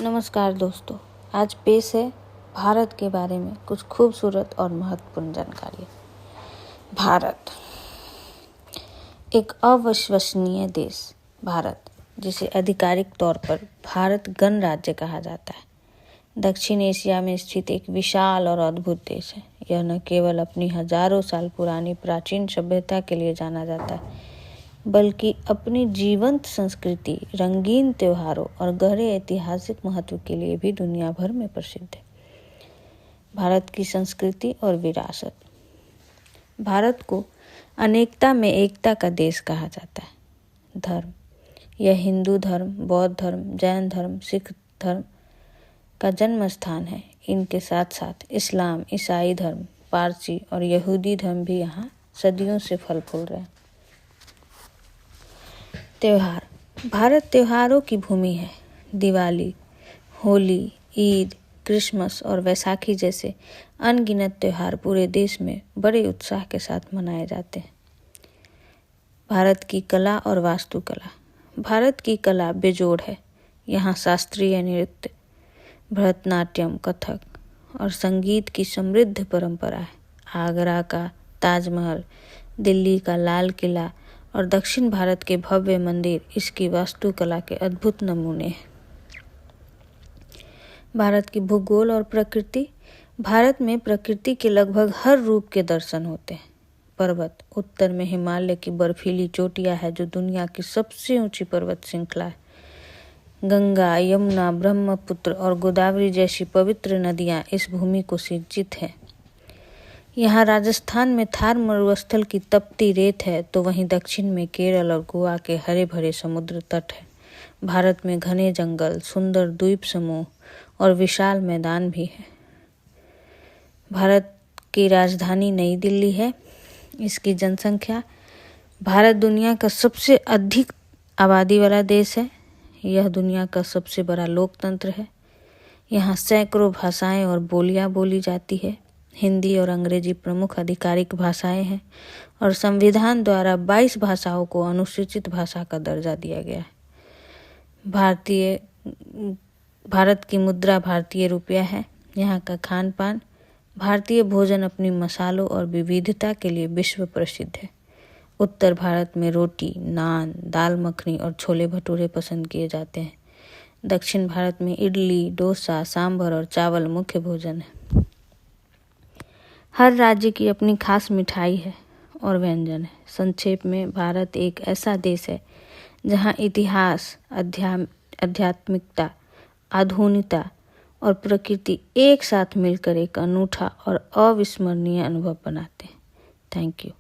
नमस्कार दोस्तों, आज पेश है भारत के बारे में कुछ खूबसूरत और महत्वपूर्ण जानकारी। भारत एक अविश्वसनीय देश भारत, जिसे आधिकारिक तौर पर भारत गणराज्य कहा जाता है, दक्षिण एशिया में स्थित एक विशाल और अद्भुत देश है। यह न केवल अपनी हजारों साल पुरानी प्राचीन सभ्यता के लिए जाना जाता है, बल्कि अपनी जीवंत संस्कृति, रंगीन त्योहारों और गहरे ऐतिहासिक महत्व के लिए भी दुनिया भर में प्रसिद्ध है। भारत की संस्कृति और विरासत। भारत को अनेकता में एकता का देश कहा जाता है। धर्म, यह हिंदू धर्म, बौद्ध धर्म, जैन धर्म, सिख धर्म का जन्म स्थान है। इनके साथ साथ इस्लाम, ईसाई धर्म, पारसी और यहूदी धर्म भी यहाँ सदियों से फल फूल रहे हैं। त्योहार। भारत त्योहारों की भूमि है। दिवाली, होली, ईद, क्रिसमस और वैसाखी जैसे अनगिनत त्योहार पूरे देश में बड़े उत्साह के साथ मनाए जाते हैं। भारत की कला और वास्तुकला। भारत की कला बेजोड़ है। यहाँ शास्त्रीय नृत्य, भरतनाट्यम, कथक और संगीत की समृद्ध परंपरा है। आगरा का ताजमहल, दिल्ली का लाल किला और दक्षिण भारत के भव्य मंदिर इसकी वास्तुकला के अद्भुत नमूने हैं। भारत की भूगोल और प्रकृति। भारत में प्रकृति के लगभग हर रूप के दर्शन होते हैं। पर्वत। उत्तर में हिमालय की बर्फीली चोटियां है, जो दुनिया की सबसे ऊंची पर्वत श्रृंखला है। गंगा, यमुना, ब्रह्मपुत्र और गोदावरी जैसी पवित्र नदियां इस भूमि को सिंचित हैं। यहाँ राजस्थान में थार मरुस्थल की तपती रेत है, तो वहीं दक्षिण में केरल और गोवा के हरे भरे समुद्र तट है। भारत में घने जंगल, सुंदर द्वीप समूह और विशाल मैदान भी है। भारत की राजधानी नई दिल्ली है। इसकी जनसंख्या। भारत दुनिया का सबसे अधिक आबादी वाला देश है। यह दुनिया का सबसे बड़ा लोकतंत्र है। यहाँ सैकड़ों भाषाएं और बोलियां बोली जाती है। हिंदी और अंग्रेजी प्रमुख आधिकारिक भाषाएं हैं और संविधान द्वारा 22 भाषाओं को अनुसूचित भाषा का दर्जा दिया गया है। भारत की मुद्रा भारतीय रुपया है। यहाँ का खान पान। भारतीय भोजन अपनी मसालों और विविधता के लिए विश्व प्रसिद्ध है। उत्तर भारत में रोटी, नान, दाल मखनी और छोले भटूरे पसंद किए जाते हैं। दक्षिण भारत में इडली, डोसा, सांभर और चावल मुख्य भोजन है। हर राज्य की अपनी खास मिठाई है और व्यंजन है। संक्षेप में, भारत एक ऐसा देश है जहाँ इतिहास, आध्यात्मिकता, आधुनिकता और प्रकृति एक साथ मिलकर एक अनूठा और अविस्मरणीय अनुभव बनाते हैं। Thank you.